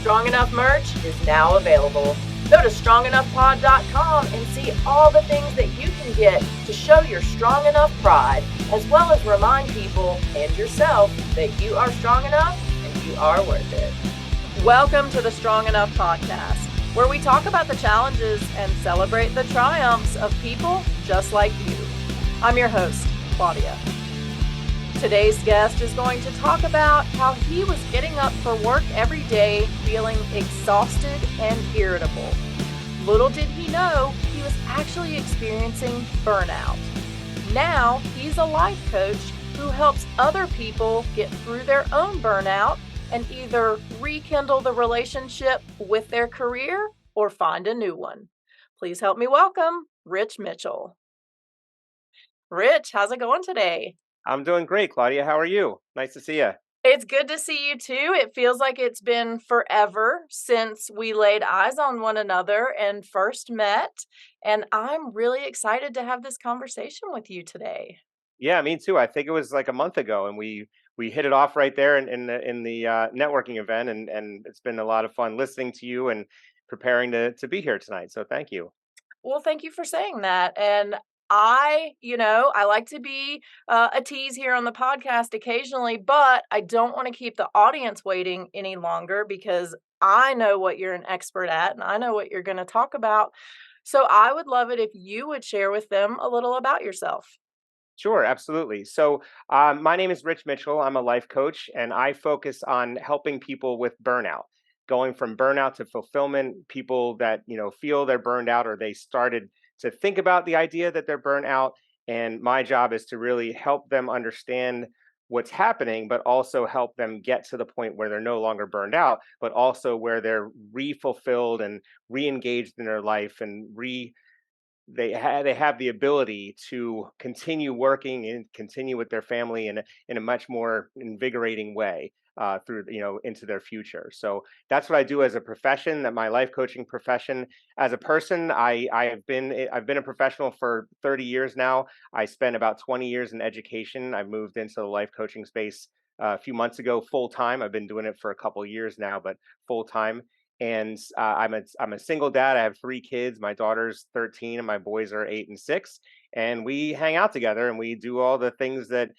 Strong Enough merch is now available. Go to strongenoughpod.com and see all the things that you can get to show your strong enough pride, as well as remind people and yourself that you are strong enough and you are worth it. Welcome to the Strong Enough podcast, where we talk about the challenges and celebrate the triumphs of people just like you. I'm your host, Claudia. Today's guest is going to talk about how he was getting up for work every day feeling exhausted and irritable. Little did he know he was actually experiencing burnout. Now he's a life coach who helps other people get through their own burnout and either rekindle the relationship with their career or find a new one. Please help me welcome Rich Mitchell. Rich, how's it going today? I'm doing great, Claudia. How are you? Nice to see you. It's good to see you too. It feels like it's been forever since we laid eyes on one another and first met. And I'm really excited to have this conversation with you today. Yeah, me too. I think it was like a month ago, and we hit it off right there in the networking event, and it's been a lot of fun listening to you and preparing to be here tonight. So thank you. Well, thank you for saying that. And I like to be a tease here on the podcast occasionally, but I don't want to keep the audience waiting any longer because I know what you're an expert at and I know what you're going to talk about. So I would love it if you would share with them a little about yourself. Sure, absolutely. So, my name is Rich Mitchell. I'm a life coach, and I focus on helping people with burnout, going from burnout to fulfillment. People that feel they're burned out, or they started to think about the idea that they're burnt out. And my job is to really help them understand what's happening, but also help them get to the point where they're no longer burned out, but also where they're re-fulfilled and re-engaged in their life and they have the ability to continue working and continue with their family in a much more invigorating way through into their future. So that's what I do as a profession. That my life coaching profession. As a person, I've been a professional for 30 years now. I spent about 20 years in education. I moved into the life coaching space a few months ago full time. I've been doing it for a couple of years now, but full time. And I'm a single dad. I have 3 kids. My daughter's 13, and my boys are 8 and 6. And we hang out together, and we do all the things that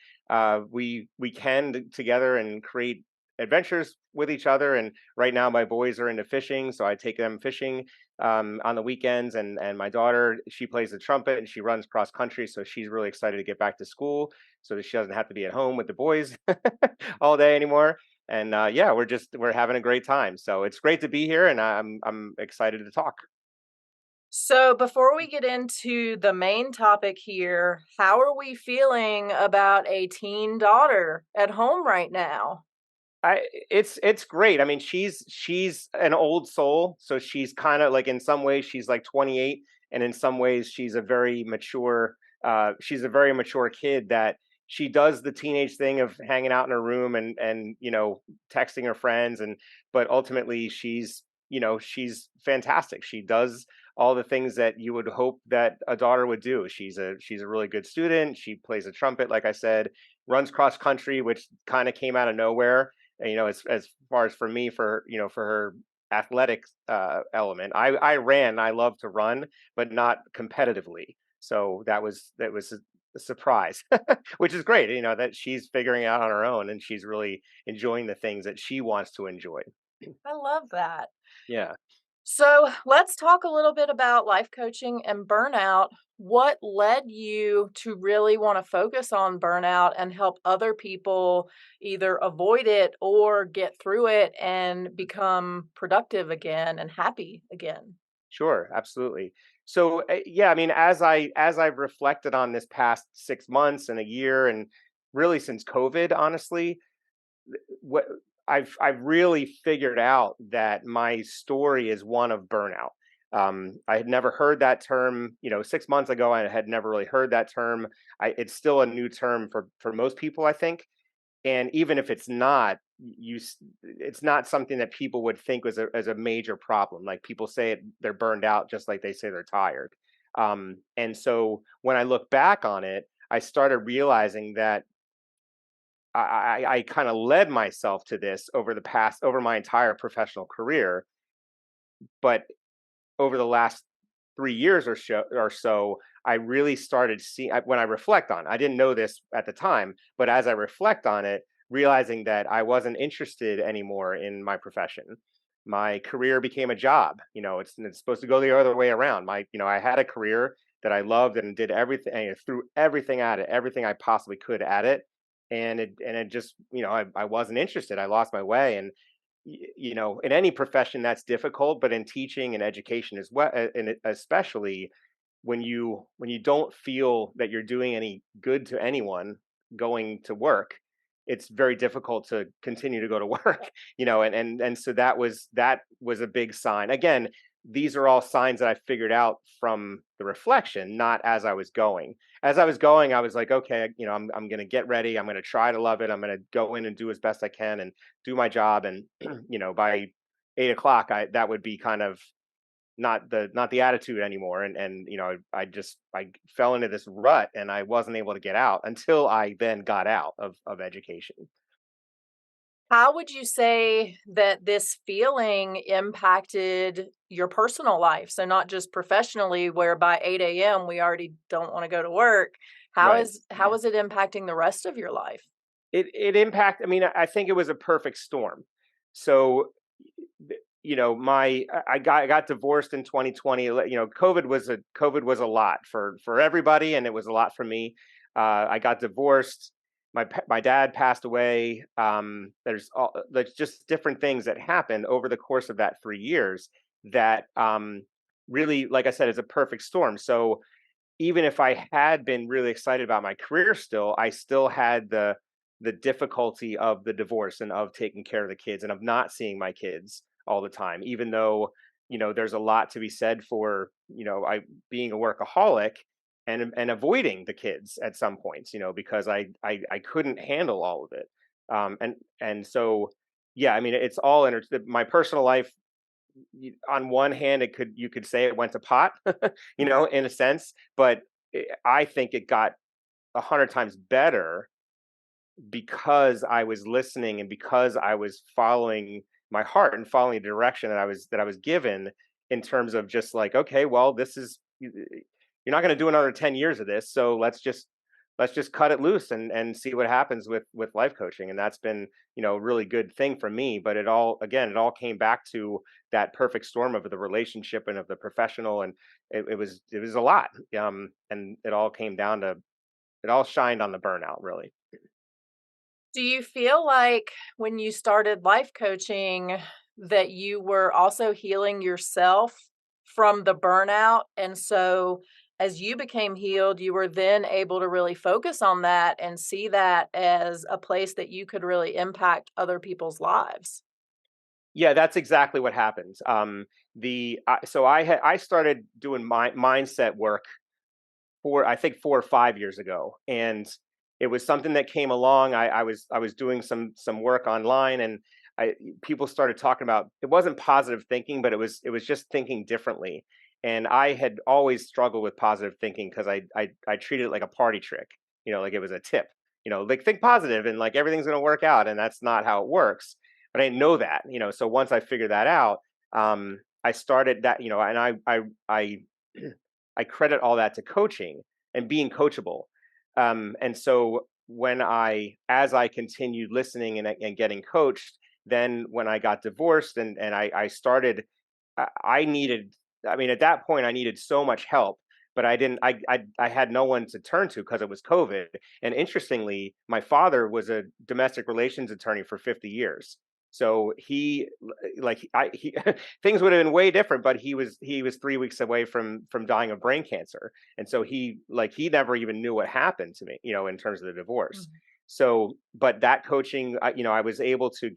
we can together, and create adventures with each other. And right now, my boys are into fishing, so I take them fishing on the weekends. And my daughter, she plays the trumpet and she runs cross country, so she's really excited to get back to school, so that she doesn't have to be at home with the boys all day anymore. And yeah, we're having a great time. So it's great to be here, and I'm excited to talk. So, before we get into the main topic here, how are we feeling about a teen daughter at home right now? It's great. I mean, she's an old soul, so she's kind of like, in some ways she's like 28, and in some ways she's a very mature kid, that she does the teenage thing of hanging out in her room and texting her friends, and but ultimately she's fantastic. She does all the things that you would hope that a daughter would do. She's a really good student. She plays a trumpet, like I said, runs cross country, which kind of came out of nowhere. As far as for me, for her athletic element, I ran. I love to run, but not competitively. So that was a surprise, which is great. That she's figuring it out on her own, and she's really enjoying the things that she wants to enjoy. I love that. Yeah. So let's talk a little bit about life coaching and burnout. What led you to really want to focus on burnout and help other people either avoid it or get through it and become productive again and happy again? Sure, absolutely. So yeah, I mean, as I've reflected on this past 6 months and a year, and really since COVID, honestly, what I've really figured out that my story is one of burnout. I had never heard that term. 6 months ago, I had never really heard that term. It's still a new term for most people, I think. And even if it's not, it's not something that people would think was as a major problem. Like, people say they're burned out, just like they say they're tired. And so when I look back on it, I started realizing that I kind of led myself to this over my entire professional career, but over the last 3 years or so, I really started seeing when I reflect on. I didn't know this at the time, but as I reflect on it, realizing that I wasn't interested anymore in my profession. My career became a job. It's supposed to go the other way around. I had a career that I loved and did everything, and threw everything at it, everything I possibly could at it, and it just, I wasn't interested. I lost my way, and in any profession that's difficult, but in teaching and education as well, especially when you don't feel that you're doing any good to anyone going to work, it's very difficult to continue to go to work. And so that was a big sign. Again, these are all signs that I figured out from the reflection, not as I was going. As I was going, I was like, okay, I'm going to get ready. I'm going to try to love it. I'm going to go in and do as best I can and do my job. And by 8 o'clock, that would be kind of not the attitude anymore. And I fell into this rut, and I wasn't able to get out until I then got out of education. How would you say that this feeling impacted your personal life? So not just professionally, where by 8 a.m. we already don't want to go to work. Right. How is it impacting the rest of your life? I mean, I think it was a perfect storm. So I got divorced in 2020. COVID was a lot for everybody, and it was a lot for me. I got divorced. My dad passed away. There's just different things that happened over the course of that 3 years that really, like I said, is a perfect storm. So even if I had been really excited about my career still, I still had the difficulty of the divorce and of taking care of the kids and of not seeing my kids all the time, even though, there's a lot to be said for, I being a workaholic and avoiding the kids at some points, because I couldn't handle all of it. And so yeah, I mean, it's all my personal life. On one hand, you could say it went to pot, in a sense, but I think it got 100 times better because I was listening and because I was following my heart and following the direction that I was given, in terms of just like, okay, well, you're not going to do another 10 years of this, so let's just cut it loose and see what happens with life coaching. And that's been, a really good thing for me. But it all came back to that perfect storm of the relationship and of the professional, and it was a lot. And it all shined on the burnout, really. Do you feel like when you started life coaching that you were also healing yourself from the burnout? And so as you became healed, you were then able to really focus on that and see that as a place that you could really impact other people's lives. Yeah, that's exactly what happened. So I started doing my mindset work I think 4 or 5 years ago, and it was something that came along. I was doing some work online, and people started talking about, it wasn't positive thinking, but it was just thinking differently. And I had always struggled with positive thinking because I treated it like a party trick, like it was a tip, like think positive and like everything's going to work out, and that's not how it works. But I didn't know that, so once I figured that out, I started that, and I I credit all that to coaching and being coachable. And so as I continued listening and getting coached, then when I got divorced and I started, I needed, I mean, at that point, I needed so much help, but I didn't, I had no one to turn to because it was COVID. And interestingly, my father was a domestic relations attorney for 50 years. So he things would have been way different, but he was 3 weeks away from dying of brain cancer. And so he never even knew what happened to me, in terms of the divorce. Mhm. So, but that coaching, I was able to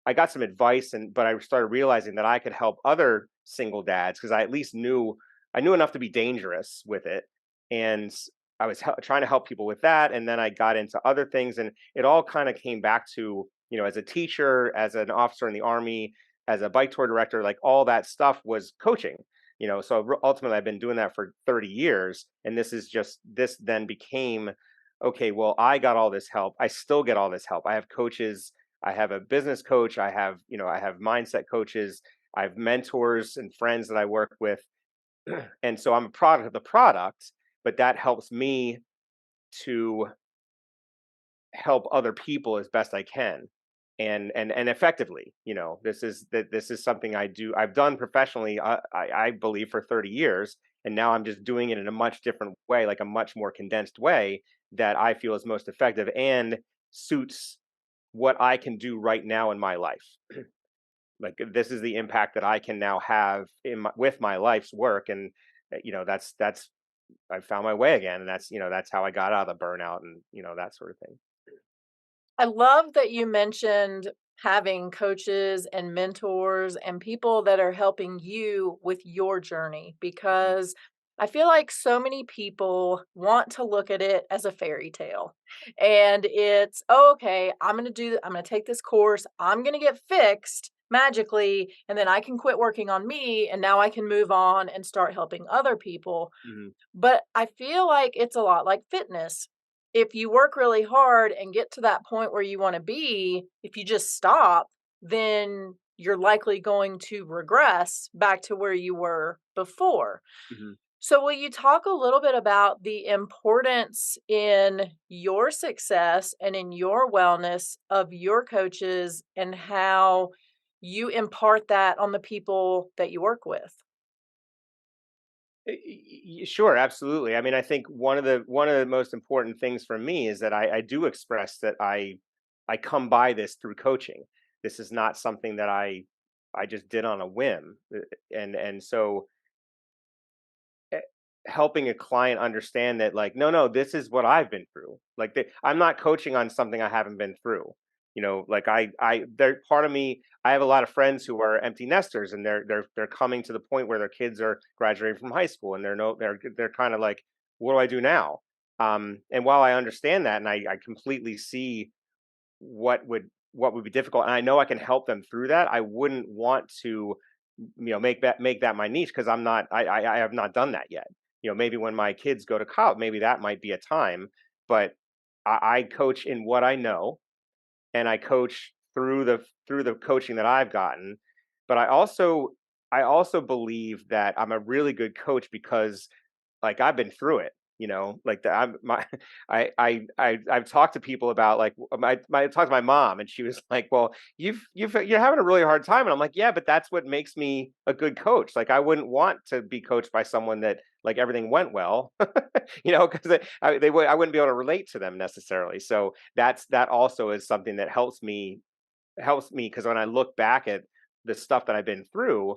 I got some advice, but I started realizing that I could help other single dads because I knew enough to be dangerous with it. And I was trying to help people with that. And then I got into other things, and it all kind of came back to, as a teacher, as an officer in the army, as a bike tour director, like all that stuff was coaching. So ultimately, I've been doing that for 30 years, and this then became okay, well, I got all this help. I still get all this help. I have coaches. I have a business coach. I have, I have mindset coaches. I have mentors and friends that I work with. And so I'm a product of the product, but that helps me to help other people as best I can, and effectively. This is something I've done professionally, I believe, for 30 years, and now I'm just doing it in a much different way, like a much more condensed way that I feel is most effective and suits what I can do right now in my life. Like, this is the impact that I can now have with my life's work, and that's I found my way again, and that's how I got out of the burnout, and that sort of thing. I love that you mentioned having coaches and mentors and people that are helping you with your journey, Mhm, because I feel like so many people want to look at it as a fairy tale. And it's, oh, okay, I'm going to take this course, I'm going to get fixed magically, and then I can quit working on me and now I can move on and start helping other people. mhm, But I feel like it's a lot like fitness. If you work really hard and get to that point where you wanna be, if you just stop, then you're likely going to regress back to where you were before. mhm. So will you talk a little bit about the importance in your success and in your wellness of your coaches and how you impart that on the people that you work with? Sure, absolutely. I mean, I think one of the most important things for me is that I do express that I come by this through coaching. This is not something that I just did on a whim, and so eh, helping a client understand that, like, no, this is what I've been through. Like, I'm not coaching on something I haven't been through. Like, they're part of me. I have a lot of friends who are empty nesters, and they're coming to the point where their kids are graduating from high school, and they're kind of like, what do I do now? And while I understand that, and I completely see what would be difficult, and I know I can help them through that, I wouldn't want to make that my niche, because I have not done that yet. Maybe when my kids go to college, maybe that might be a time, but I coach in what I know, and I coach through the coaching that I've gotten. But I also believe that I'm a really good coach because, like, I've been through it, like, the I'm my I've talked to people about, like, I talked to my mom, and she was like, "Well, you're having a really hard time." And I'm like, "Yeah, but that's what makes me a good coach." Like, I wouldn't want to be coached by someone that, like, everything went well, because I wouldn't be able to relate to them necessarily. So that also is something that helps me, because when I look back at the stuff that I've been through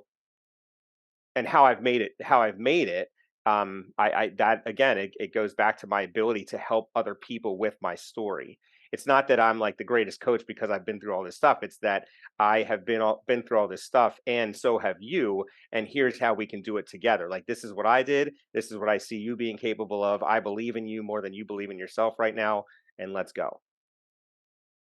and how I've made it, I that again, it goes back to my ability to help other people with my story. It's not that I'm like the greatest coach because I've been through all this stuff. It's that I have been through all this stuff, and so have you. And here's how we can do it together. Like, this is what I did. This is what I see you being capable of. I believe in you more than you believe in yourself right now, and let's go.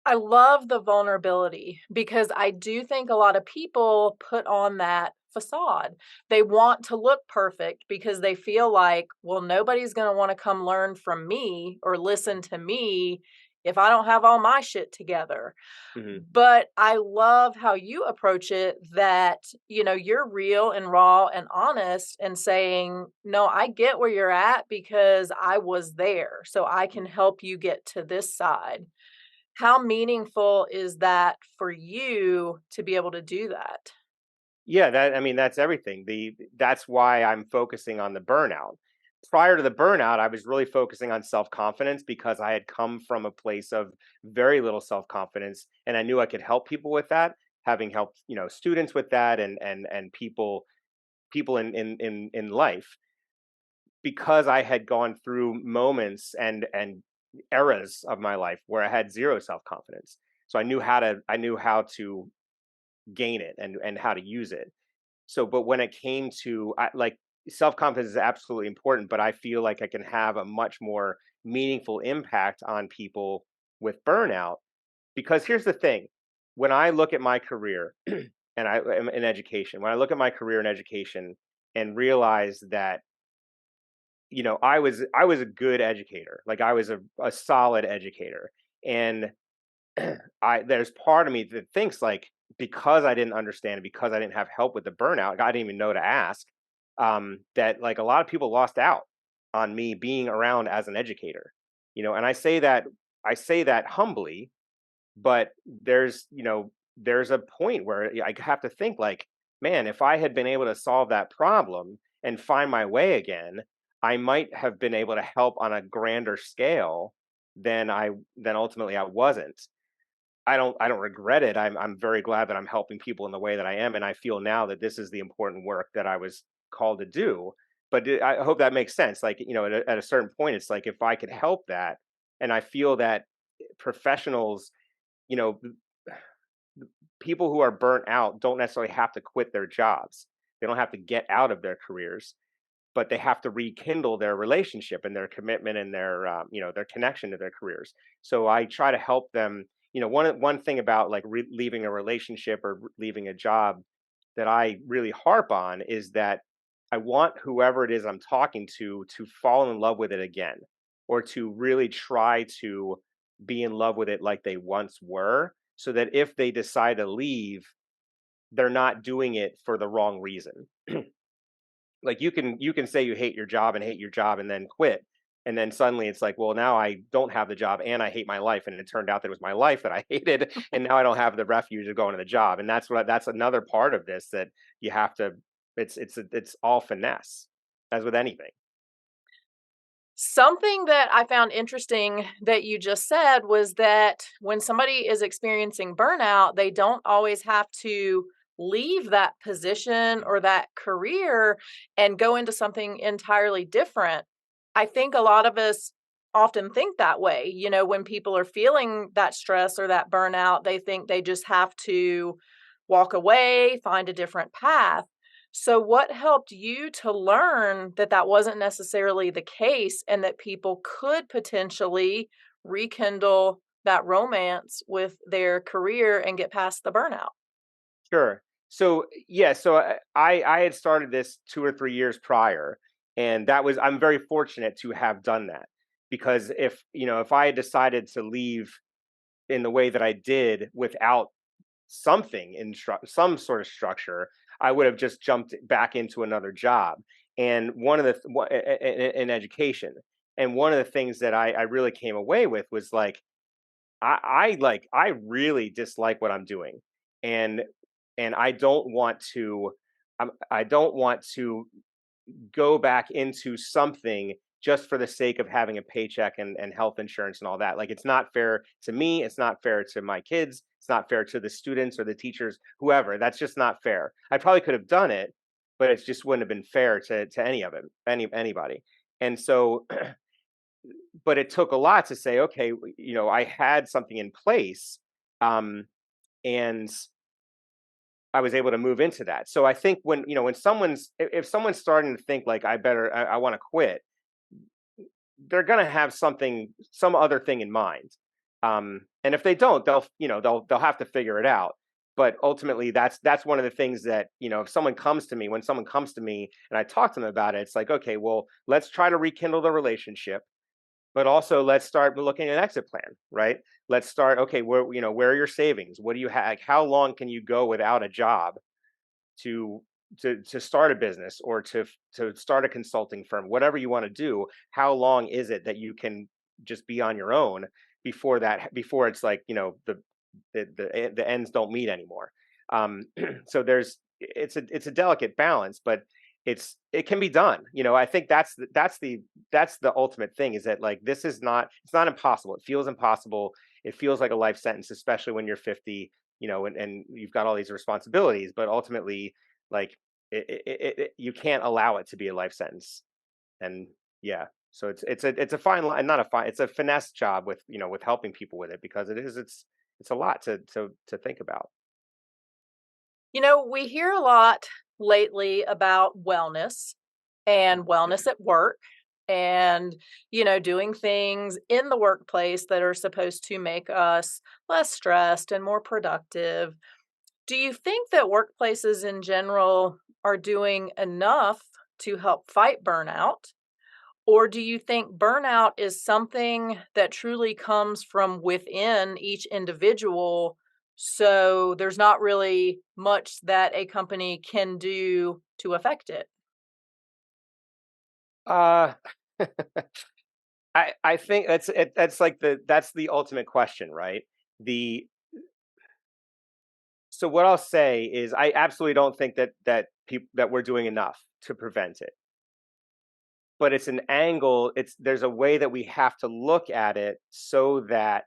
I love the vulnerability because I do think a lot of people put on that facade. They want to look perfect because they feel like, well, nobody's going to want to come learn from me or listen to me if I don't have all my shit together. Hmm. But I love how you approach it, that, you're real and raw and honest and saying, no, I get where you're at because I was there. So I can help you get to this side. How meaningful is that for you to be able to do that? Yeah, I mean, that's everything. That's why I'm focusing on the burnout. Prior to the burnout, I was really focusing on self-confidence because I had come from a place of very little self-confidence, and I knew I could help people with that, having helped, students with that, and people in life, because I had gone through moments and eras of my life where I had zero self-confidence. So I knew how to gain it, and how to use it. So, but when it came to, like, self confidence is absolutely important, but I feel like I can have a much more meaningful impact on people with burnout, because here's the thing: when I look at my career and I am in education, when I look at my career in education and realize that I was a good educator. Like I was a solid educator. And I there's part of me that thinks like because I didn't understand it, because I didn't have help with the burnout, I didn't even know to ask. That like a lot of people lost out on me being around as an educator. And I say that humbly, but there's a point where I have to think like, man, if I had been able to solve that problem and find my way again, I might have been able to help on a grander scale than ultimately I wasn't. I don't regret it. I'm very glad that I'm helping people in the way that I am, and I feel now that this is the important work that I was called to do. But I hope that makes sense. Like, at a certain point, it's like if I could help that, and I feel that professionals, you know, people who are burnt out don't necessarily have to quit their jobs. They don't have to get out of their careers, but they have to rekindle their relationship and their commitment and their connection to their careers. So I try to help them. One thing about like leaving a relationship or leaving a job that I really harp on is that I want whoever it is I'm talking to fall in love with it again, or to really try to be in love with it like they once were, so that if they decide to leave, they're not doing it for the wrong reason. Like you can say you hate your job and hate your job and then quit, and then suddenly it's like, well, now I don't have the job and I hate my life, and it turned out that it was my life that I hated, and now I don't have the refuge of going to the job. And that's another part of this that you have to. It's all finesse, as with anything. Something that I found interesting that you just said was that when somebody is experiencing burnout, they don't always have to leave that position or that career and go into something entirely different. I think a lot of us often think that way. When people are feeling that stress or that burnout, they think they just have to walk away, find a different path. So, what helped you to learn that that wasn't necessarily the case and that people could potentially rekindle that romance with their career and get past the burnout? Sure. So yeah, so I had started this 2 or 3 years prior, and I'm very fortunate to have done that, because if I had decided to leave in the way that I did without some sort of structure, I would have just jumped back into another job. And in education, and one of the things that I really came away with was like I really dislike what I'm doing, and I don't want to. I don't want to go back into something just for the sake of having a paycheck and health insurance and all that. Like it's not fair to me, it's not fair to my kids, it's not fair to the students or the teachers, whoever. That's just not fair. I probably could have done it, but it just wouldn't have been fair to any of it, anybody. And so but it took a lot to say, okay, I had something in place, um, and I was able to move into that. So I think when if someone's starting to think like I want to quit, they're going to have some other thing in mind. And if they don't, they'll have to figure it out. But ultimately, that's one of the things that, if someone comes to me, when someone comes to me and I talk to them about it, it's like, okay, well, let's try to rekindle the relationship, but also let's start looking at an exit plan, right? Let's start, okay, where are your savings? What do you have? How long can you go without a job to to start a business, or to start a consulting firm, whatever you want to do? How long is it that you can just be on your own before it's like, the ends don't meet anymore. So it's a delicate balance, but it can be done. I think that's the ultimate thing, is that like it's not impossible. It feels impossible. It feels like a life sentence, especially when you're 50, and you've got all these responsibilities. But ultimately, like you can't allow it to be a life sentence. And yeah, so it's a fine line, not a fine. It's a finesse job with helping people with it, because it's a lot to think about. We hear a lot lately about wellness and wellness at work and, doing things in the workplace that are supposed to make us less stressed and more productive. Do you think that workplaces in general are doing enough to help fight burnout? Or do you think burnout is something that truly comes from within each individual? So there's not really much that a company can do to affect it. Uh, I think that's like that's the ultimate question, right? The So what I'll say is I absolutely don't think that we're doing enough to prevent it. But it's an angle, there's a way that we have to look at it so that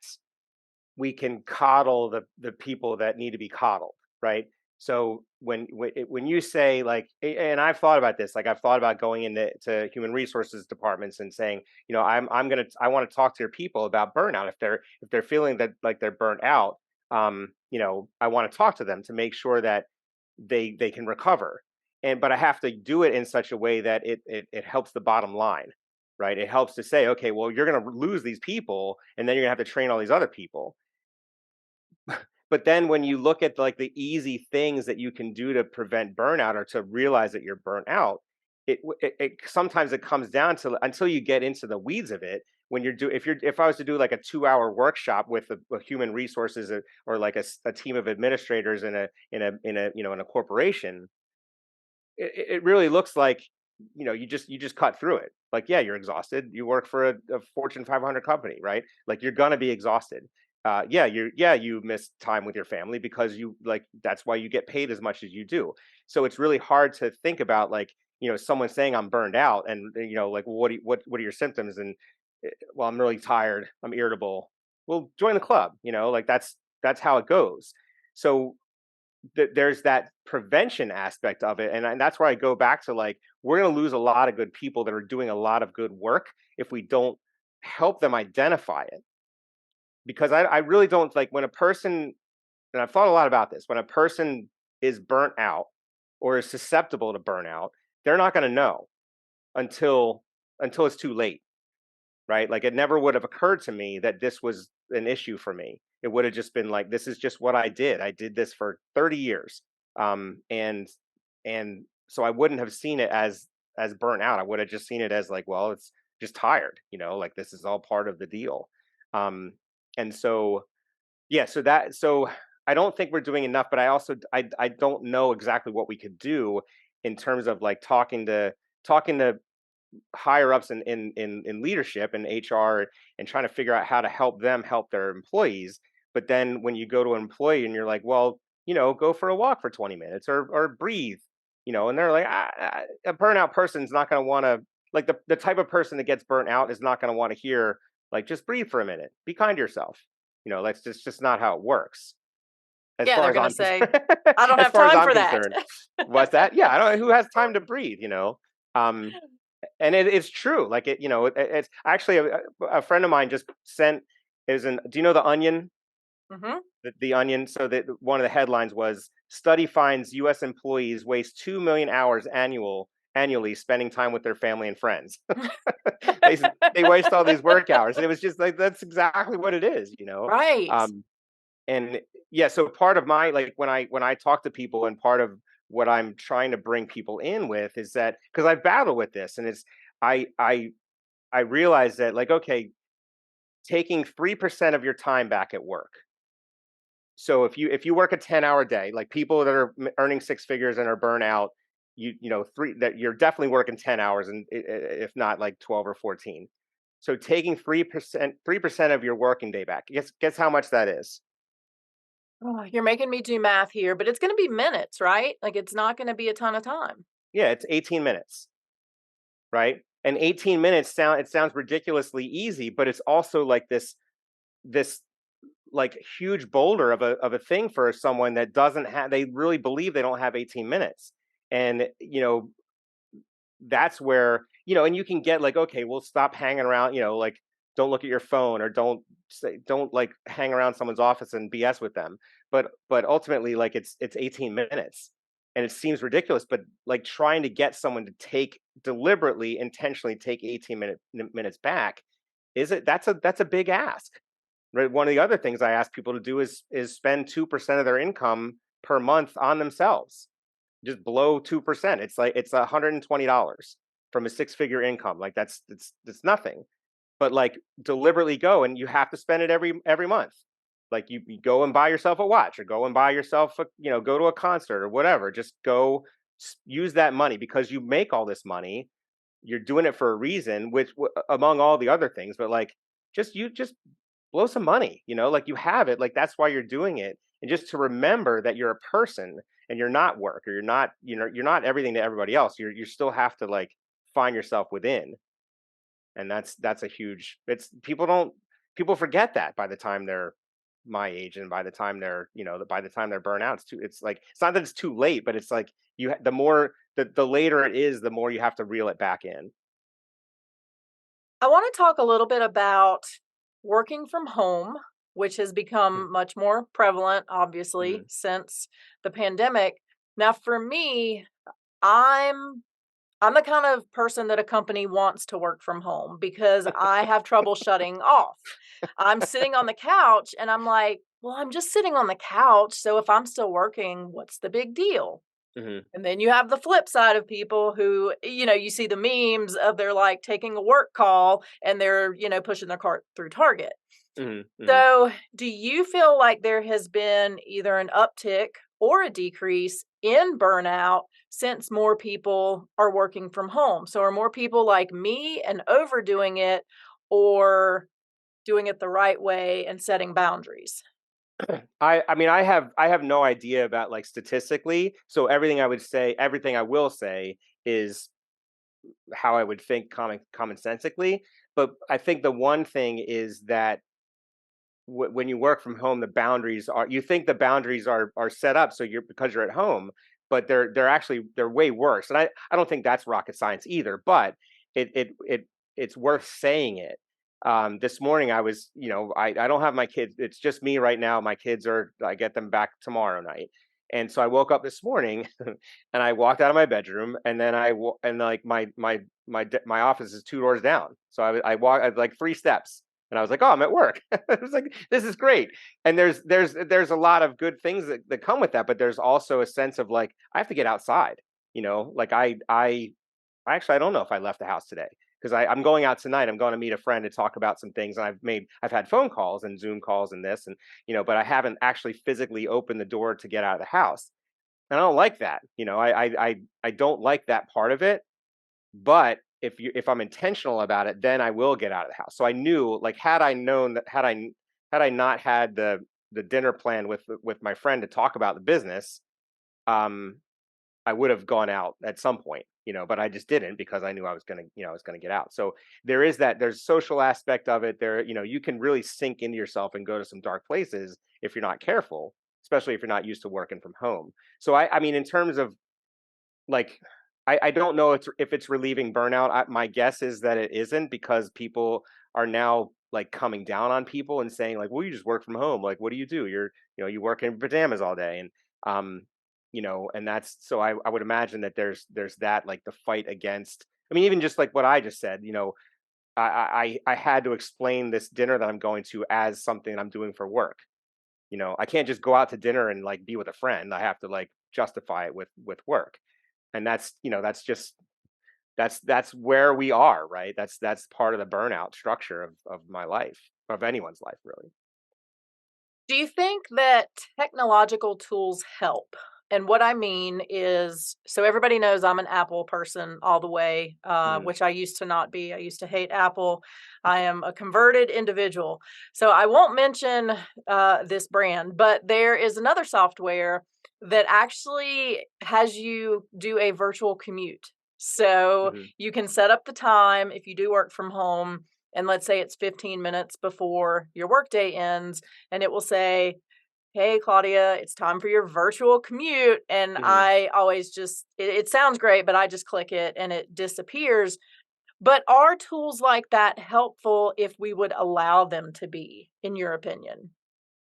we can coddle the people that need to be coddled, right? So when you say like, and I've thought about this, like I've thought about going into human resources departments and saying, I want to talk to your people about burnout if they're feeling that like they're burnt out. I want to talk to them to make sure that they can recover, and but I have to do it in such a way that it helps the bottom line, right? It helps to say, okay, well, you're going to lose these people, and then you're going to have to train all these other people. But then when you look at like the easy things that you can do to prevent burnout or to realize that you're burnt out, it sometimes it comes down to, until you get into the weeds of it. When you're do if I was to do like a 2 hour workshop with a human resources, or like a team of administrators in a corporation, it really looks like, you just cut through it. Like, yeah, you're exhausted. You work for a Fortune 500 company, right? Like, you're gonna be exhausted. You miss time with your family because you like that's why you get paid as much as you do. So it's really hard to think about, like, someone saying I'm burned out, and like, well, what are your symptoms? And well, I'm really tired. I'm irritable. Well, join the club. Like, that's how it goes. So there's that prevention aspect of it, and that's where I go back to, like, we're going to lose a lot of good people that are doing a lot of good work if we don't help them identify it. Because I really don't like when a person, and I've thought a lot about this, when a person is burnt out or is susceptible to burnout, they're not going to know until it's too late, right? Like, it never would have occurred to me that this was an issue for me. It would have just been like, this is just what I did. I did this for 30 years. And so I wouldn't have seen it as burnt out. I would have just seen it as like, well, it's just tired, like this is all part of the deal. Um, and so yeah, so I don't think we're doing enough, but I don't know exactly what we could do in terms of like talking to higher ups in leadership and HR, and trying to figure out how to help them help their employees. But then when you go to an employee and you're like, well, go for a walk for 20 minutes, or breathe, and they're like, a burnout person's not going to want to, like, the type of person that gets burnt out is not going to want to hear, like, just breathe for a minute, be kind to yourself. That's just not how it works, as Yeah, far they're as gonna I'm say, concerned. "I don't As have far as time I'm for that." concerned. What's that? Yeah, I don't know who has time to breathe. Um, and it's true. Like, it's actually a friend of mine just sent, is an do you know the Onion? Mhm. The Onion. So that one of the headlines was, study finds US employees waste 2 million hours annually spending time with their family and friends. they they waste all these work hours, and it was just like, that's exactly what it is. Right. And yeah, so part of my, like, when I talk to people, and part of what I'm trying to bring people in with is that, because I battle with this, and it's I I I realize that, like, okay, taking 3% of your time back at work. So if you work a 10-hour day, like people that are earning six figures and are burnt out, three, that you're definitely working 10 hours, and if not like 12 or 14. So taking 3% of your working day back, guess how much that is? Oh, you're making me do math here, but it's gonna be minutes, right? Like, it's not gonna be a ton of time. Yeah, it's 18 minutes, right? And 18 minutes sounds ridiculously easy, but it's also like this like huge boulder of a thing for someone that doesn't have, they really believe they don't have 18 minutes. And that's where, and you can get like, okay, well, stop hanging around, like, don't look at your phone, or don't like hang around someone's office and BS with them. But ultimately, like, it's 18 minutes, and it seems ridiculous, but like trying to get someone to take deliberately, intentionally take 18 minutes back, that's a big ask. Right. One of the other things I ask people to do is spend 2% of their income per month on themselves. Just blow 2%. It's like, it's $120, from a six-figure income. Like that's nothing. But like deliberately go, and you have to spend it every month. Like you go and buy yourself a watch, or go and buy yourself a, go to a concert or whatever. Just go use that money because you make all this money. You're doing it for a reason, which among all the other things, but like just blow some money, like you have it, like that's why you're doing it. And just to remember that you're a person and you're not work, or you're not everything to everybody else. You still have to like find yourself within. And that's a huge, it's people forget that by the time they're my age, and by the time they're by the time they're burnt out, it's like it's not that it's too late, but it's like the more the later it is, the more you have to reel it back in. I want to talk a little bit about working from home, which has Mm, become much more prevalent, obviously, mhm. since the pandemic. Now, for me, I'm I'm the kind of person that a company wants to work from home because I have trouble shutting off. I'm sitting on the couch and I'm like, well, I'm just sitting on the couch. So if I'm still working, what's the big deal? Mhm, And then you have the flip side of people who, you see the memes of they're like taking a work call and they're, pushing their cart through Target. mhm, mhm. So, do you feel like there has been either an uptick or a decrease in burnout since more people are working from home? So, are more people like me and overdoing it, or doing it the right way and setting boundaries? I mean, I have no idea about like statistically. So everything I will say is how I would think commonsensically. But I think the one thing is that when you work from home, the boundaries are, you think the boundaries are set up so you're, because you're at home, but they're way worse. And I don't think that's rocket science either, but it's worth saying it. This morning I was, I don't have my kids. It's just me right now. My kids are, I get them back tomorrow night. And so I woke up this morning and I walked out of my bedroom, and then and like my office is two doors down. So I walked, I like three steps, and I was like, "Oh, I'm at work." I was like, "This is great." And there's a lot of good things that come with that, but there's also a sense of like I have to get outside. Like I actually I don't know if I left the house today because I'm going out tonight. I'm going to meet a friend to talk about some things, and I've had phone calls and Zoom calls and this, and but I haven't actually physically opened the door to get out of the house. And I don't like that. I don't like that part of it. But if I'm intentional about it, then I will get out of the house. So I knew, like, had I known that, had I not had the dinner plan with my friend to talk about the business, um, I would have gone out at some point, but I just didn't because I knew I was gonna get out. So there's social aspect of it. You can really sink into yourself and go to some dark places if you're not careful, especially if you're not used to working from home. So I mean, in terms of like, I don't know if it's relieving burnout. My guess is that it isn't, because people are now like coming down on people and saying like, "Well, you just work from home. Like, what do you do? You work in pajamas all day." And um, and that's, so I would imagine that there's that, like the fight against. I mean, even just like what I just said, I had to explain this dinner that I'm going to as something I'm doing for work. I can't just go out to dinner and like be with a friend. I have to like justify it with work. And that's just that's where we are, right? That's part of the burnout structure of my life, of anyone's life, really. Do you think that technological tools help? And what I mean is, so everybody knows I'm an Apple person all the way, Mhm, which I used to not be. I used to hate Apple. I am a converted individual. So I won't mention this brand, but there is another software that actually has you do a virtual commute. So mhm, you can set up the time if you do work from home. And let's say it's 15 minutes before your workday ends, and it will say, "Hey, Claudia, it's time for your virtual commute." And mhm. I always just, it sounds great, but I just click it and it disappears. But are tools like that helpful if we would allow them to be, in your opinion?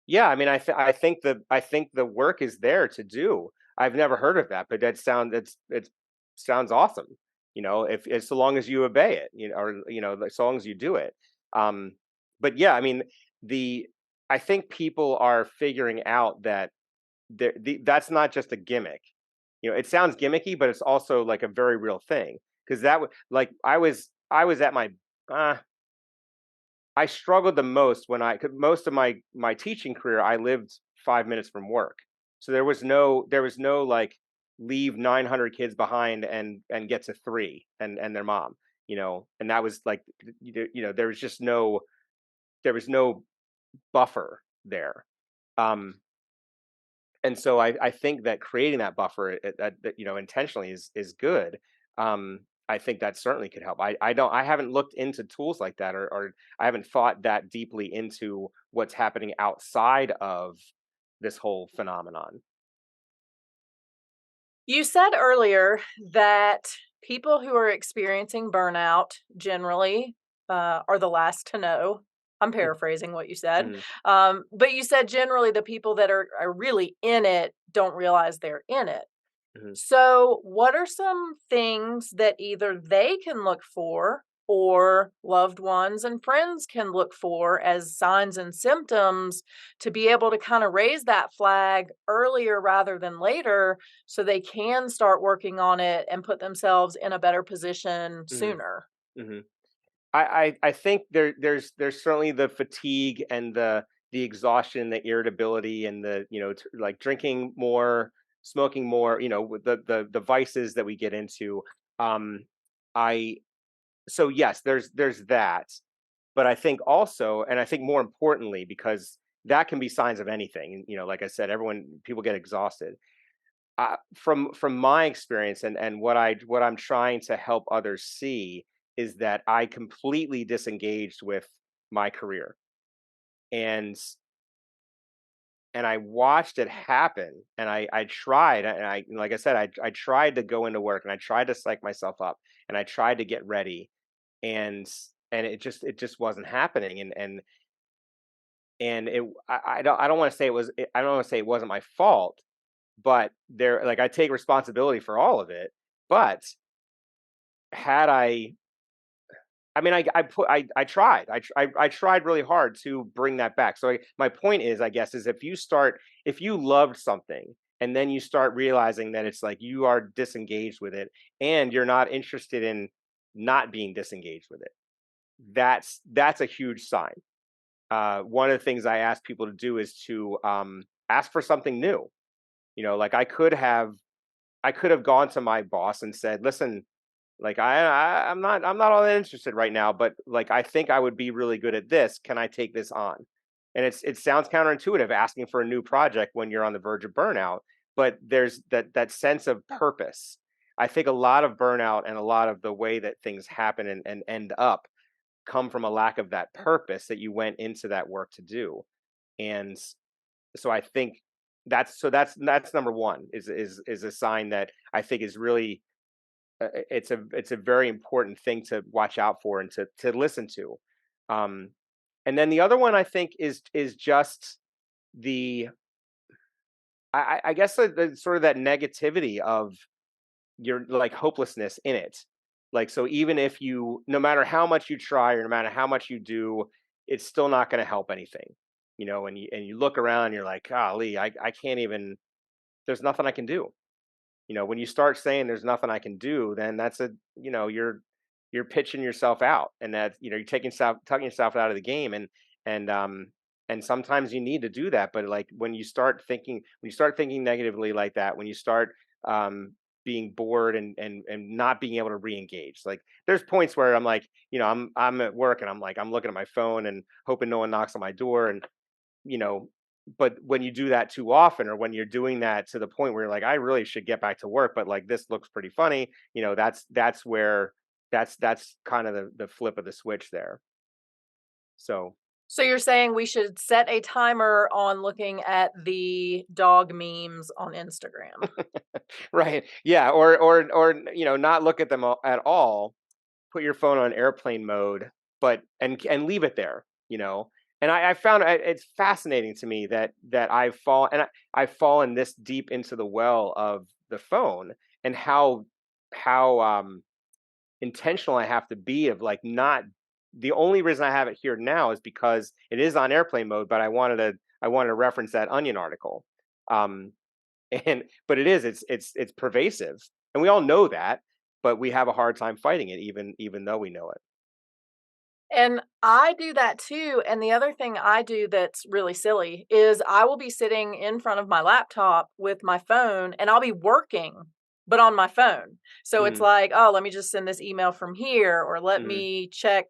Yeah, I mean, I think the work is there to do. I've never heard of that, but it sounds awesome. If as so long as you obey it, or like, so long as you do it. Um, but yeah, I mean, the I think people are figuring out that that's not just a gimmick. It sounds gimmicky, but it's also like a very real thing. because that was like I was at my uh, I struggled the most when I could most of my teaching career, I lived 5 minutes from work. So there was no like leave 900 kids behind and get to 3 and their mom, and that was like there was just no buffer there. Um and so I think that creating that buffer that intentionally is good. I think that certainly could help. I haven't looked into tools like that, or I haven't thought that deeply into what's happening outside of this whole phenomenon. You said earlier that people who are experiencing burnout generally are the last to know. I'm paraphrasing what you said. Mm-hmm, But you said generally the people that are really in it don't realize they're in it. hmm So, what are some things that either they can look for or loved ones and friends can look for as signs and symptoms to be able to kind of raise that flag earlier rather than later so they can start working on it and put themselves in a better position hmm sooner? hmm I think there's certainly the fatigue and the exhaustion, the irritability, and the like drinking more, smoking more, with the vices that we get into. I So yes, there's that, but I think also, and I think more importantly, because that can be signs of anything. And like I said, people get exhausted. From my experience, and what I'm trying to help others see is that I completely disengaged with my career, and I watched it happen, and I tried, and I like I said, I tried to go into work, and I tried to psych myself up, and I tried to get ready, and it just wasn't happening, and I don't want to say I don't want to say it wasn't my fault, but there like I take responsibility for all of it. But had I mean, I tried. I tried really hard to bring that back. So my point is, I guess, is if you loved something and then you start realizing that it's like you are disengaged with it and you're not interested in not being disengaged with it, that's a huge sign. One of the things I ask people to do is to ask for something new. Like I could have gone to my boss and said, "Listen, like I'm not all that interested right now, but like I think I would be really good at this. Can I take this on?" And it sounds counterintuitive asking for a new project when you're on the verge of burnout, but there's that sense of purpose. I think a lot of burnout and a lot of the way that things happen and end up come from a lack of that purpose that you went into that work to do. And so I think that's number one is a sign that I think is really it's a very important thing to watch out for and to listen to. Um, and then the other one I think is just the I guess the sort of that negativity of your like hopelessness in it. Like so, even if no matter how much you try or no matter how much you do, it's still not going to help anything. And you look around, and you're like, golly, I can't even. There's nothing I can do. When you start saying there's nothing I can do, then that's you're pitching yourself out, and that you're tucking yourself out of the game, and and sometimes you need to do that. But like when you start thinking negatively like that, when you start um being bored and not being able to re-engage, like there's points where I'm like, I'm at work and I'm looking at my phone and hoping no one knocks on my door, and you know, but when you do that too often, or when you're doing that to the point where you're like, I really should get back to work, but like this looks pretty funny, that's where that's kind of the flip of the switch there. So So you're saying we should set a timer on looking at the dog memes on Instagram. right, yeah, or not look at them at all. Put your phone on airplane mode, but and leave it there. And I found it's fascinating to me that I've fallen this deep into the well of the phone, and how intentional I have to be of like not the only reason I have it here now is because it is on airplane mode, but I wanted to reference that Onion article. Um, but it's pervasive, and we all know that. but we have a hard time fighting it, even though we know it. And I do that too, and the other thing I do that's really silly is I will be sitting in front of my laptop with my phone, and I'll be working, but on my phone. So it's Mhm, like, "Oh, let me just send this email from here," or, "Let mhm, me check,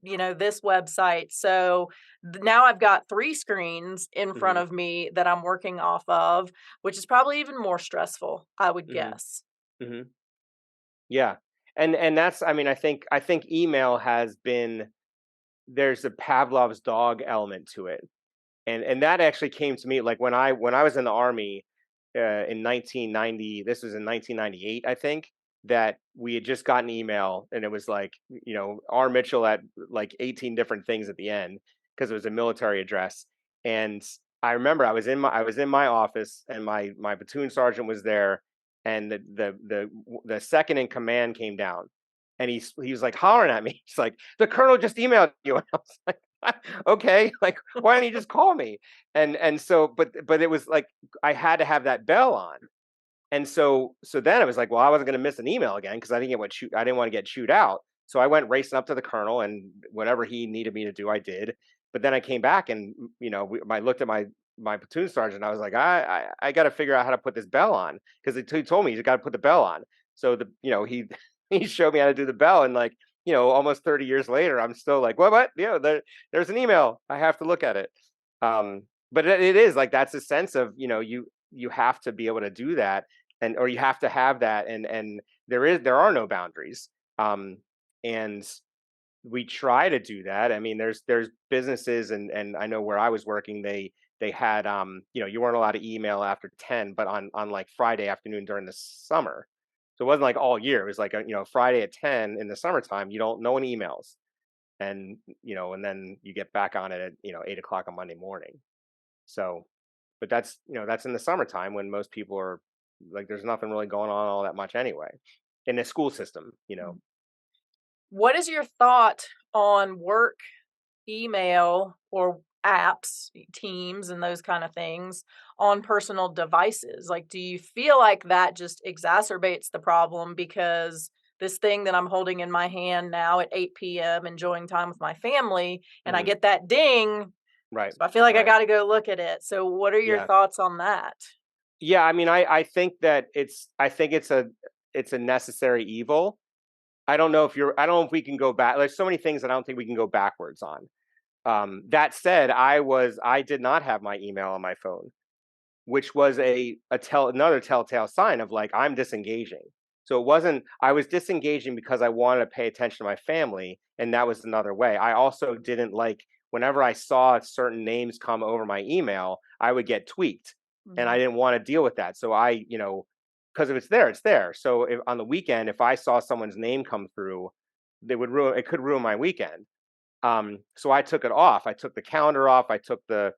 this website." So, now I've got 3 screens in front mhm, of me that I'm working off of, which is probably even more stressful, I would mhm, guess. mhm. Yeah, and that's, I mean, I think email has been, there's a Pavlov's dog element to it. And that actually came to me, like, when I was in the army, in 1990, this was in 1998, I think, that we had just gotten email, and it was like, R. Mitchell at like 18 different things at the end, because it was a military address. And I remember I was in my office, and my platoon sergeant was there, and the second in command came down, and he was like hollering at me. He's like, "The colonel just emailed you," and I was like, okay, like, why don't you just call me? And so, but it was like I had to have that bell on. And so then I was like, well, I wasn't going to miss an email again, because I didn't want to get chewed out. So I went racing up to the colonel, and whatever he needed me to do, I did. But then I came back, and I looked at my platoon sergeant. I was like, I got to figure out how to put this bell on, because he told me you got to put the bell on. So he he showed me how to do the bell, and like, almost 30 years later, I'm still like, what? There's an email. I have to look at it. But it is like, that's a sense of, you have to be able to do that, and or you have to have that, and there are no boundaries. And we try to do that. I mean, there's businesses, and I know where I was working, they had, you weren't allowed to email after 10, but on like Friday afternoon during the summer. So it wasn't like all year. It was like, Friday at 10 in the summertime, you don't, no one emails. And then you get back on it at, 8 o'clock on Monday morning. So, but that's in the summertime, when most people are like, there's nothing really going on all that much anyway in the school system. What is your thought on work email or apps, Teams and those kind of things on personal devices? Like, do you feel like that just exacerbates the problem because this thing that I'm holding in my hand now at 8 p.m., enjoying time with my family, and I Hmm. get that ding, Right. so I feel like I Right. got to go look at it. So, what are your Yeah. thoughts on that? Yeah. I mean, I think it's a necessary evil. I don't know if we can go back. There's so many things that I don't think we can go backwards on. That said, I did not have my email on my phone, which was another telltale sign of, like, I'm disengaging. So it wasn't, I was disengaging because I wanted to pay attention to my family, and that was another way. I also didn't like, whenever I saw certain names come over my email, I would get tweaked, and I Mhm. didn't want to deal with that. So because if it's there, it's there. So if, on the weekend, if I saw someone's name come through, it could ruin my weekend. So I took it off. I took the calendar off. I took the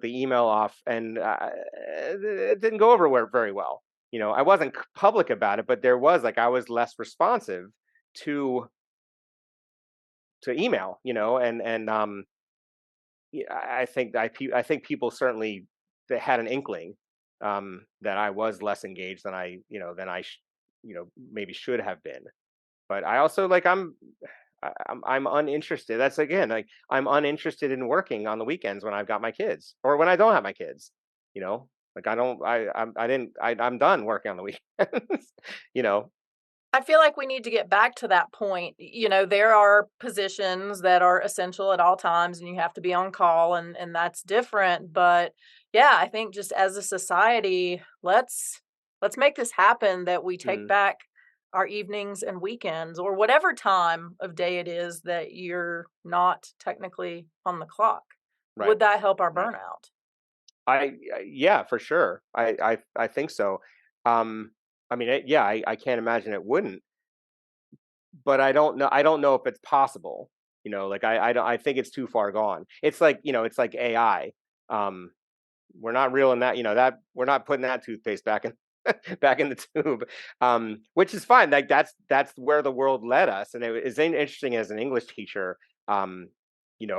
email off, and it didn't go over very well. I wasn't public about it, but I was less responsive to email. And yeah, I think people certainly, they had an inkling, that I was less engaged than I maybe should have been. But I also, like, I'm uninterested. That's, again, like, I'm uninterested in working on the weekends when I've got my kids, or when I don't have my kids. You know, like, I don't. I didn't. I'm done working on the weekends. you know. I feel like we need to get back to that point. There are positions that are essential at all times and you have to be on call and that's different, but yeah, I think just as a society, let's make this happen that we take Mm, back our evenings and weekends or whatever time of day it is that you're not technically on the clock. right. Would that help our Right. burnout? Yeah, for sure. I think so. Um, I mean, yeah, I can't imagine it wouldn't. But I don't know if it's possible. Like, I think it's too far gone. It's like AI. Um, we're not reeling that we're not putting that toothpaste back in back in the tube, which is fine. Like, that's where the world led us, and it is interesting as an English teacher. Um,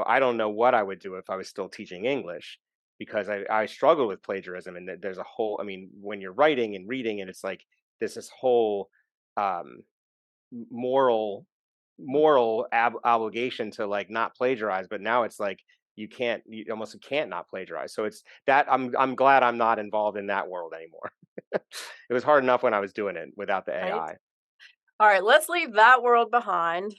I don't know what I would do if I was still teaching English, because I struggle with plagiarism, and there's a whole. I mean, when you're writing and reading, and it's like there's this whole. obligation to like not plagiarize, but now it's like you almost can't not plagiarize. So it's that I'm glad I'm not involved in that world anymore. It was hard enough when I was doing it without the Right? AI. All right, let's leave that world behind.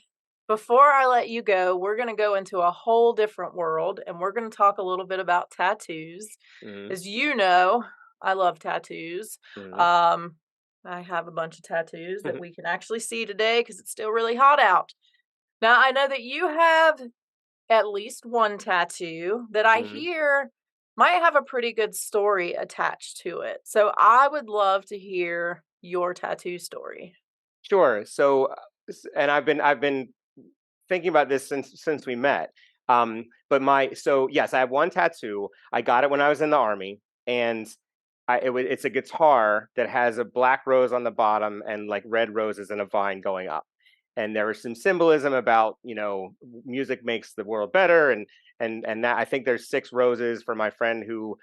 Before I let you go, we're going to go into a whole different world and we're going to talk a little bit about tattoos. Hmm. As you know, I love tattoos. Hmm. Um, I have a bunch of tattoos that we can actually see today because it's still really hot out. Now, I know that you have at least one tattoo that I Hmm. hear might have a pretty good story attached to it. So I would love to hear your tattoo story. Sure. So, and I've been thinking about this since we met. But yes, I have one tattoo. I got it when I was in the army, and it's a guitar that has a black rose on the bottom and like red roses and a vine going up. And there was some symbolism about music makes the world better, and that I think there's six roses for my friend who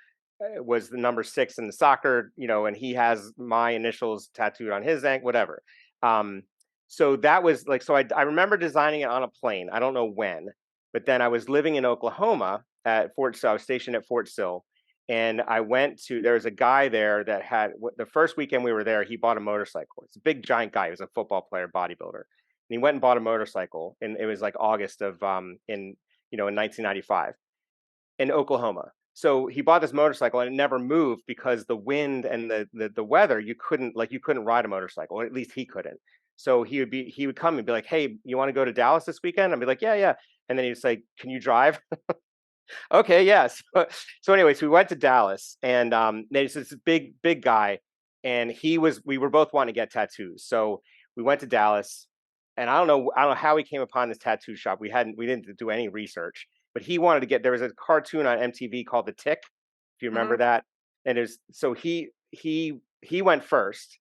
was the number six in the soccer, and he has my initials tattooed on his ankle, whatever. Um, so that was like, so I remember designing it on a plane. I don't know when, but then I was living in Oklahoma at Fort Sill. I was stationed at Fort Sill, and there was a guy there that had the first weekend we were there. He bought a motorcycle. It's a big giant guy. He was a football player, bodybuilder, and he went and bought a motorcycle. And it was like August of in 1995 in Oklahoma. So he bought this motorcycle and it never moved because the wind and the weather, you couldn't ride a motorcycle, or at least he couldn't. So he would come and be like, "Hey, you want to go to Dallas this weekend?" I'd be like, "Yeah, yeah." And then he'd say, "Can you drive?" Okay, yes. So anyways, we went to Dallas, and there's this big guy, and we were both wanting to get tattoos. So we went to Dallas, and I don't know how we came upon this tattoo shop. We didn't do any research, but he wanted to get there was a cartoon on MTV called The Tick, if you remember Mhm. that. And there's so he went first,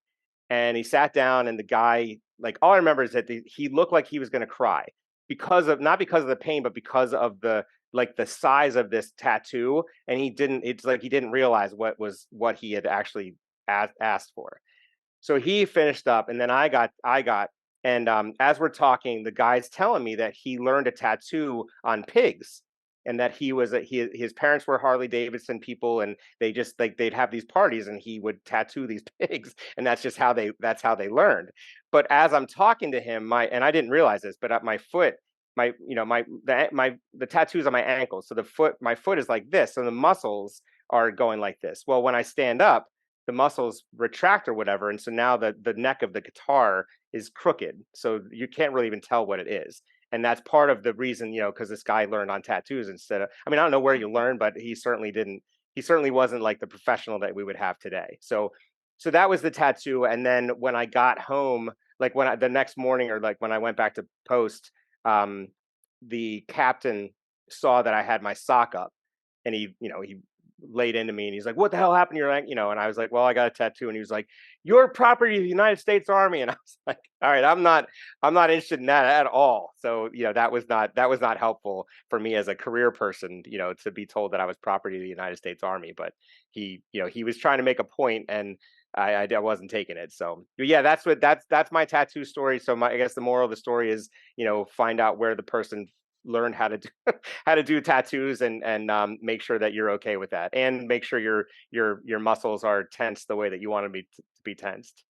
and he sat down, and the guy, like, all I remember is that he looked like he was going to cry because of, not because of the pain, but because of the size of this tattoo, and it's like he didn't realize what he had actually asked for. So he finished up, and then I got, and as we're talking, the guy's telling me that he learned a tattoo on pigs, and that his parents were Harley Davidson people, and they just like they'd have these parties, and he would tattoo these pigs, and that's how they learned. But as I'm talking to him, and I didn't realize this, but at my foot, the tattoos on my ankles, so my foot is like this, so the muscles are going like this. Well, when I stand up, the muscles retract or whatever, and so now the neck of the guitar is crooked, so you can't really even tell what it is. And that's part of the reason, because this guy learned on tattoos instead of, I mean, I don't know where you learned, but he certainly wasn't like the professional that we would have today. So that was the tattoo. And then when I got home, like the next morning, or like when I went back to post, um, the captain saw that I had my sock up, and he laid into me, and he's like, "What the hell happened to your leg?" And I was like, "Well, I got a tattoo." And he was like, "You're property of the United States Army." And I was like, "All right, I'm not interested in that at all." So that was not helpful for me as a career person, to be told that I was property of the United States Army. But he was trying to make a point, and I wasn't taking it. So yeah, that's my tattoo story. So I guess the moral of the story is, find out where the person learned how to do how to do tattoos, and make sure that you're okay with that, and make sure your muscles are tense the way that you want to be tensed.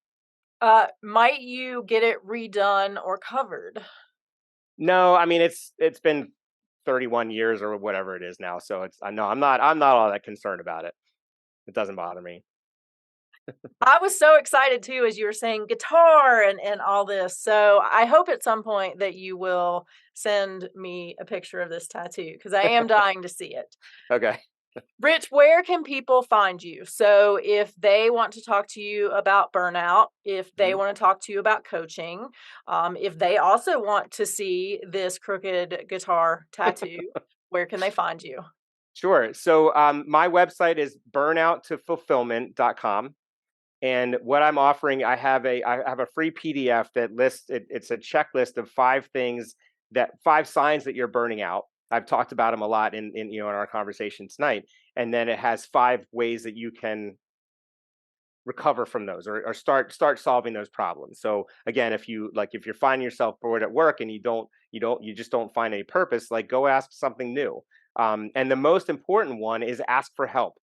Might you get it redone or covered? No, I mean, it's been 31 years or whatever it is now, so I know I'm not all that concerned about it. It doesn't bother me. I was so excited too as you were saying guitar and all this. So I hope at some point that you will send me a picture of this tattoo because I am dying to see it. Okay. Rich, where can people find you? So if they want to talk to you about burnout, if they Mhm. want to talk to you about coaching, if they also want to see this crooked guitar tattoo, where can they find you? Sure. So my website is burnouttofulfillment.com. And what I'm offering, I have a free PDF that it's a checklist of five signs that you're burning out. I've talked about them a lot in our conversation tonight. And then it has five ways that you can recover from those, or start solving those problems. So again, if you're finding yourself bored at work and you just don't find any purpose, like go ask something new. And the most important one is ask for help,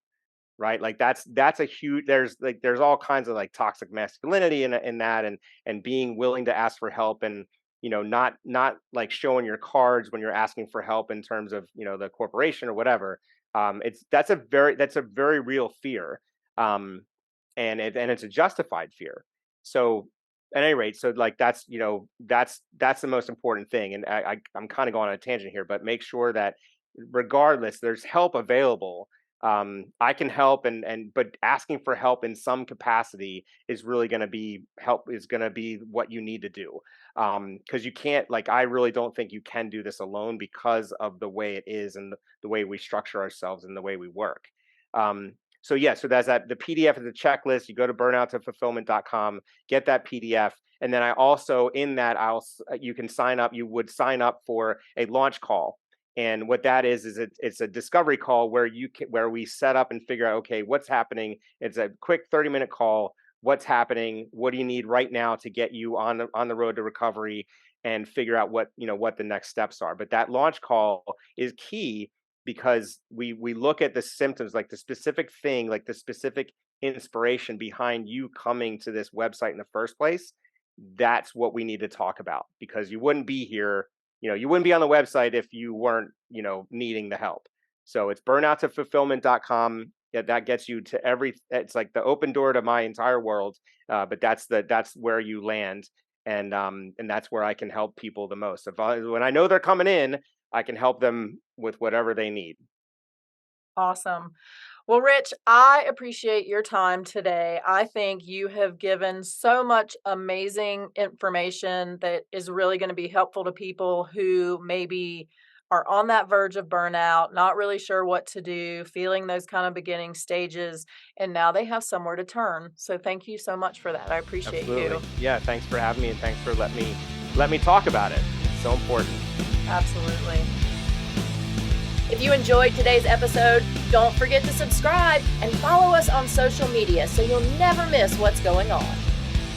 right? Like that's a huge, there's all kinds of like toxic masculinity in that, and being willing to ask for help, and not like showing your cards when you're asking for help in terms of the corporation or whatever. It's that's a very real fear. um and it's a justified fear. So at any rate, so like that's the most important thing. And I'm kind of going on a tangent here, but make sure that regardless, there's help available. I can help, but asking for help in some capacity is really going to be what you need to do. Because you can't, like, I really don't think you can do this alone because of the way it is, and the way we structure ourselves and the way we work. So yeah, so that's that. The PDF is a checklist. You go to burnout2fulfillment.com, get that PDF. And then I also, in that, you can sign up. You would sign up for a launch call. And what that is it's a discovery call where we set up and figure out, okay, what's happening. It's a quick 30-minute call. What's happening? What do you need right now to get you on the road to recovery, and figure out what the next steps are. But that launch call is key, because we look at the symptoms, like the specific thing, like the specific inspiration behind you coming to this website in the first place. That's what we need to talk about, because you wouldn't be here, you wouldn't be on the website if you weren't, needing the help. So it's burnout2fulfillment.com. Yeah, that gets you to it's like the open door to my entire world. But that's where you land. And that's where I can help people the most. When I know they're coming in, I can help them with whatever they need. Awesome. Well, Rich, I appreciate your time today. I think you have given so much amazing information that is really going to be helpful to people who maybe are on that verge of burnout, not really sure what to do, feeling those kind of beginning stages, and now they have somewhere to turn. So thank you so much for that. I appreciate Absolutely. you. Yeah, thanks for having me, and thanks for let me talk about it. It's so important. Absolutely. If you enjoyed today's episode, don't forget to subscribe and follow us on social media so you'll never miss what's going on.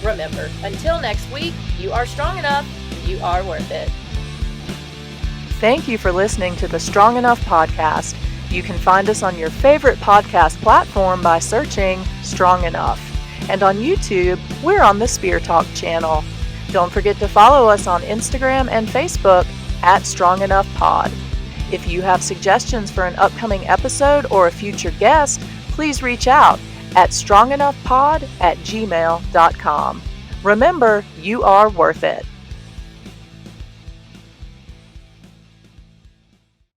Remember, until next week, you are strong enough, you are worth it. Thank you for listening to the Strong Enough podcast. You can find us on your favorite podcast platform by searching Strong Enough. And on YouTube, we're on the Spear Talk channel. Don't forget to follow us on Instagram and Facebook at Strong Enough Pod. If you have suggestions for an upcoming episode or a future guest, please reach out at strongenoughpod@gmail.com. Remember, you are worth it.